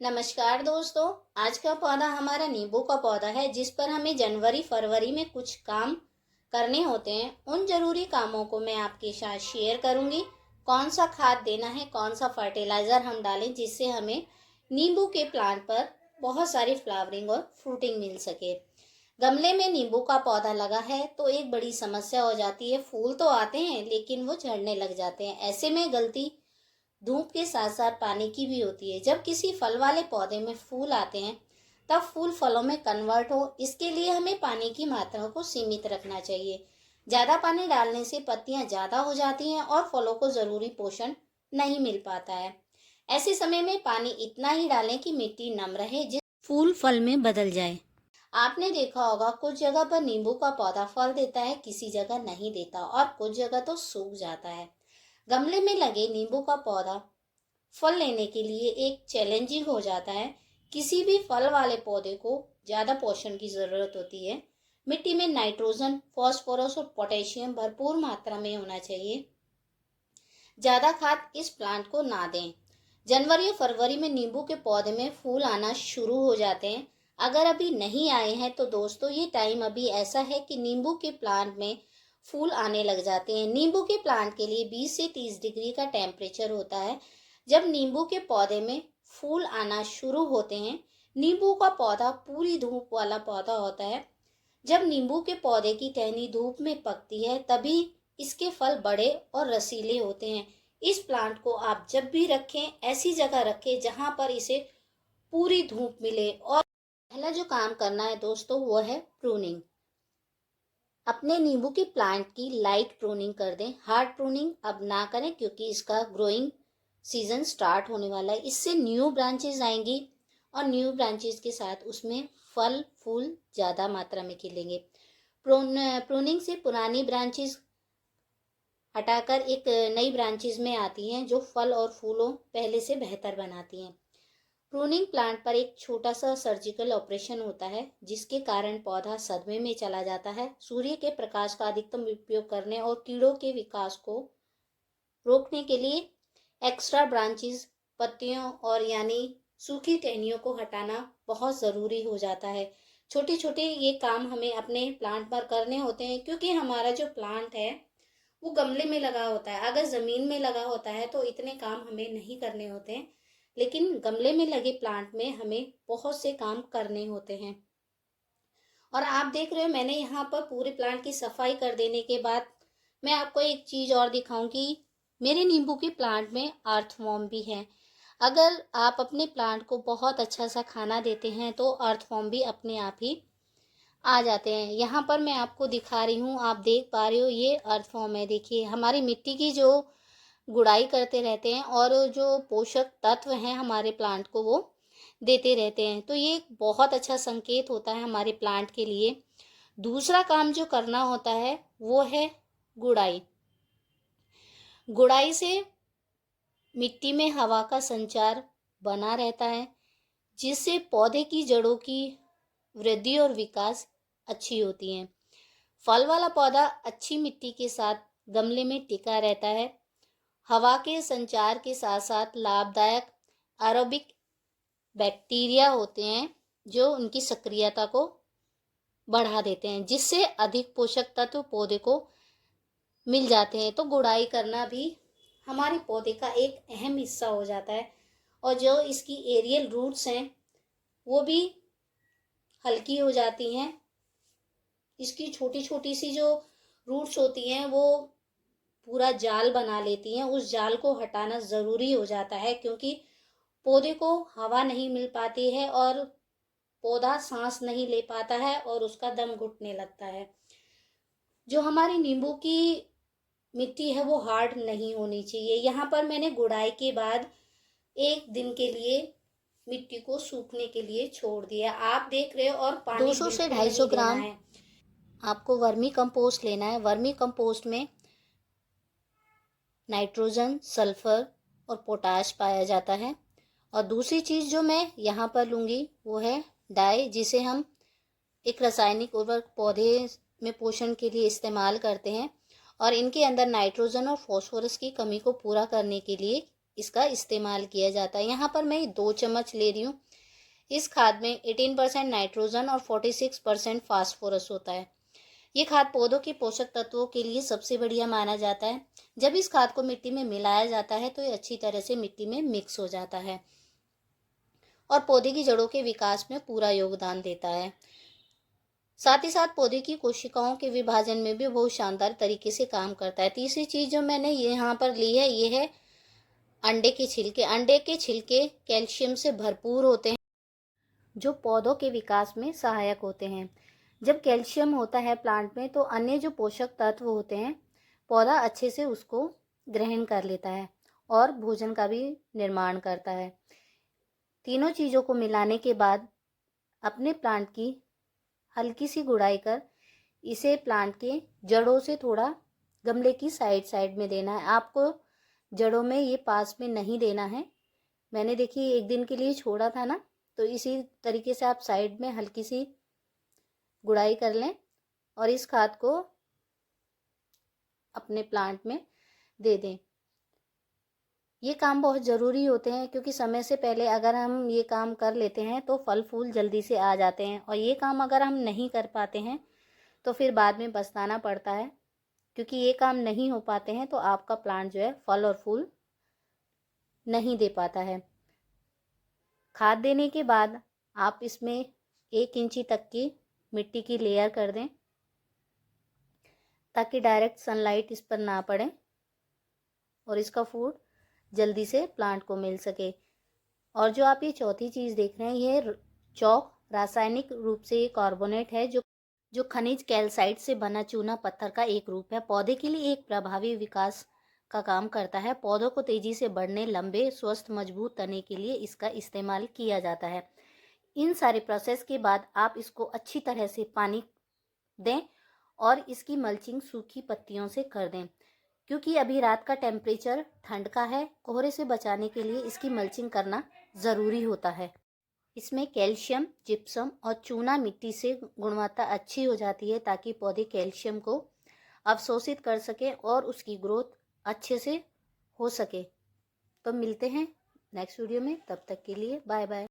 नमस्कार दोस्तों। आज का पौधा हमारा नींबू का पौधा है, जिस पर हमें जनवरी फरवरी में कुछ काम करने होते हैं। उन जरूरी कामों को मैं आपके साथ शेयर करूंगी। कौन सा खाद देना है, कौन सा फर्टिलाइजर हम डालें, जिससे हमें नींबू के प्लांट पर बहुत सारी फ्लावरिंग और फ्रूटिंग मिल सके। गमले में नींबू का पौधा लगा है तो एक बड़ी समस्या हो जाती है। फूल तो आते हैं लेकिन वो झड़ने लग जाते हैं। ऐसे में गलती धूप के साथ साथ पानी की भी होती है। जब किसी फल वाले पौधे में फूल आते हैं तब फूल फलों में कन्वर्ट हो, इसके लिए हमें पानी की मात्रा को सीमित रखना चाहिए। ज़्यादा पानी डालने से पत्तियां ज़्यादा हो जाती हैं और फलों को ज़रूरी पोषण नहीं मिल पाता है। ऐसे समय में पानी इतना ही डालें कि मिट्टी नम रहे, जिस फूल फल में बदल जाए। आपने देखा होगा कुछ जगह पर नींबू का पौधा फल देता है, किसी जगह नहीं देता और कुछ जगह तो सूख जाता है। गमले में लगे नींबू का पौधा फल लेने के लिए एक चैलेंजिंग हो जाता है। किसी भी फल वाले पौधे को ज़्यादा पोषण की ज़रूरत होती है। मिट्टी में नाइट्रोजन, फास्फोरस और पोटेशियम भरपूर मात्रा में होना चाहिए। ज़्यादा खाद इस प्लांट को ना दें। जनवरी और फरवरी में नींबू के पौधे में फूल आना शुरू हो जाते हैं। अगर अभी नहीं आए हैं तो दोस्तों ये टाइम अभी ऐसा है कि नींबू के प्लांट में फूल आने लग जाते हैं। नींबू के प्लांट के लिए 20 से 30 डिग्री का टेम्परेचर होता है। जब नींबू के पौधे में फूल आना शुरू होते हैं, नींबू का पौधा पूरी धूप वाला पौधा होता है। जब नींबू के पौधे की टहनी धूप में पकती है तभी इसके फल बड़े और रसीले होते हैं। इस प्लांट को आप जब भी रखें ऐसी जगह रखें जहां पर इसे पूरी धूप मिले। और पहला जो काम करना है दोस्तों वो है प्रूनिंग। अपने नींबू की प्लांट की लाइट प्रूनिंग कर दें। हार्ड प्रूनिंग अब ना करें क्योंकि इसका ग्रोइंग सीजन स्टार्ट होने वाला है। इससे न्यू ब्रांचेस आएंगी और न्यू ब्रांचेस के साथ उसमें फल फूल ज़्यादा मात्रा में खिलेंगे। प्रूनिंग से पुरानी ब्रांचेस हटाकर एक नई ब्रांचेस में आती हैं जो फल और फूलों पहले से बेहतर बनाती हैं। प्रूनिंग प्लांट पर एक छोटा सा सर्जिकल ऑपरेशन होता है जिसके कारण पौधा सदमे में चला जाता है। सूर्य के प्रकाश का अधिकतम उपयोग करने और कीड़ों के विकास को रोकने के लिए एक्स्ट्रा ब्रांचेस, पत्तियों और यानी सूखी टहनियों को हटाना बहुत ज़रूरी हो जाता है। छोटे छोटे ये काम हमें अपने प्लांट पर करने होते हैं क्योंकि हमारा जो प्लांट है वो गमले में लगा होता है। अगर ज़मीन में लगा होता है तो इतने काम हमें नहीं करने होते हैं, लेकिन गमले में लगे प्लांट में हमें बहुत से काम करने होते हैं। और आप देख रहे हो मैंने यहाँ पर पूरे प्लांट की सफाई कर देने के बाद मैं आपको एक चीज़ और दिखाऊंगी। मेरे नींबू के प्लांट में अर्थवॉर्म भी है। अगर आप अपने प्लांट को बहुत अच्छा सा खाना देते हैं तो अर्थवॉर्म भी अपने आप ही आ जाते हैं। यहाँ पर मैं आपको दिखा रही हूँ, आप देख पा रहे हो ये अर्थवॉर्म है। देखिए हमारी मिट्टी की जो गुड़ाई करते रहते हैं और जो पोषक तत्व हैं हमारे प्लांट को वो देते रहते हैं। तो ये एक बहुत अच्छा संकेत होता है हमारे प्लांट के लिए। दूसरा काम जो करना होता है वो है गुड़ाई। गुड़ाई से मिट्टी में हवा का संचार बना रहता है जिससे पौधे की जड़ों की वृद्धि और विकास अच्छी होती है। फल वाला पौधा अच्छी मिट्टी के साथ गमले में टिका रहता है। हवा के संचार के साथ साथ लाभदायक एरोबिक बैक्टीरिया होते हैं जो उनकी सक्रियता को बढ़ा देते हैं जिससे अधिक पोषक तत्व पौधे को मिल जाते हैं। तो गुड़ाई करना भी हमारे पौधे का एक अहम हिस्सा हो जाता है। और जो इसकी एरियल रूट्स हैं वो भी हल्की हो जाती हैं। इसकी छोटी छोटी सी जो रूट्स होती हैं वो पूरा जाल बना लेती हैं। उस जाल को हटाना ज़रूरी हो जाता है क्योंकि पौधे को हवा नहीं मिल पाती है और पौधा सांस नहीं ले पाता है और उसका दम घुटने लगता है। जो हमारी नींबू की मिट्टी है वो हार्ड नहीं होनी चाहिए। यहाँ पर मैंने गुड़ाई के बाद एक दिन के लिए मिट्टी को सूखने के लिए छोड़ दिया। आप देख रहे हो। और पानी 200 से 250 ग्राम है। आपको वर्मी कंपोस्ट लेना है। वर्मी कंपोस्ट में नाइट्रोजन, सल्फर और पोटाश पाया जाता है। और दूसरी चीज़ जो मैं यहाँ पर लूँगी वो है डाई, जिसे हम एक रासायनिक उर्वरक पौधे में पोषण के लिए इस्तेमाल करते हैं और इनके अंदर नाइट्रोजन और फॉस्फोरस की कमी को पूरा करने के लिए इसका इस्तेमाल किया जाता है। यहाँ पर मैं 2 चम्मच ले रही हूँ। इस खाद में 18% नाइट्रोजन और 46% फास्फोरस होता है। ये खाद पौधों के पोषक तत्वों के लिए सबसे बढ़िया माना जाता है। जब इस खाद को मिट्टी में मिलाया जाता है तो ये अच्छी तरह से मिट्टी में मिक्स हो जाता है और पौधे की जड़ों के विकास में पूरा योगदान देता है। साथ ही साथ पौधे की कोशिकाओं के विभाजन में भी बहुत शानदार तरीके से काम करता है। तीसरी चीज़ जो मैंने यहाँ पर ली है ये है अंडे के छिलके। अंडे के छिलके कैल्शियम से भरपूर होते हैं जो पौधों के विकास में सहायक होते हैं। जब कैल्शियम होता है प्लांट में तो अन्य जो पोषक तत्व होते हैं पौधा अच्छे से उसको ग्रहण कर लेता है और भोजन का भी निर्माण करता है। तीनों चीज़ों को मिलाने के बाद अपने प्लांट की हल्की सी गुड़ाई कर इसे प्लांट के जड़ों से थोड़ा गमले की साइड में देना है। आपको जड़ों में ये पास में नहीं देना है। मैंने देखिए 1 दिन के लिए छोड़ा था ना, तो इसी तरीके से आप साइड में हल्की सी गुड़ाई कर लें और इस खाद को अपने प्लांट में दे दें। ये काम बहुत ज़रूरी होते हैं क्योंकि समय से पहले अगर हम ये काम कर लेते हैं तो फल फूल जल्दी से आ जाते हैं और ये काम अगर हम नहीं कर पाते हैं तो फिर बाद में पछताना पड़ता है। क्योंकि ये काम नहीं हो पाते हैं तो आपका प्लांट जो है फल और फूल नहीं दे पाता है। खाद देने के बाद आप इसमें 1 इंची तक की मिट्टी की लेयर कर दें ताकि डायरेक्ट सनलाइट इस पर ना पड़े और इसका फूड जल्दी से प्लांट को मिल सके। और जो आप ये चौथी चीज़ देख रहे हैं ये चौक रासायनिक रूप से ये कार्बोनेट है जो खनिज कैल्साइट से बना चूना पत्थर का एक रूप है। पौधे के लिए एक प्रभावी विकास का काम करता है। पौधों को तेजी से बढ़ने, लंबे, स्वस्थ, मजबूत तने के लिए इसका इस्तेमाल किया जाता है। इन सारे प्रोसेस के बाद आप इसको अच्छी तरह से पानी दें और इसकी मल्चिंग सूखी पत्तियों से कर दें। क्योंकि अभी रात का टेम्परेचर ठंड का है, कोहरे से बचाने के लिए इसकी मल्चिंग करना ज़रूरी होता है। इसमें कैल्शियम, जिप्सम और चूना मिट्टी से गुणवत्ता अच्छी हो जाती है ताकि पौधे कैल्शियम को अवशोषित कर सके और उसकी ग्रोथ अच्छे से हो सके। तो मिलते हैं नेक्स्ट वीडियो में, तब तक के लिए बाय बाय।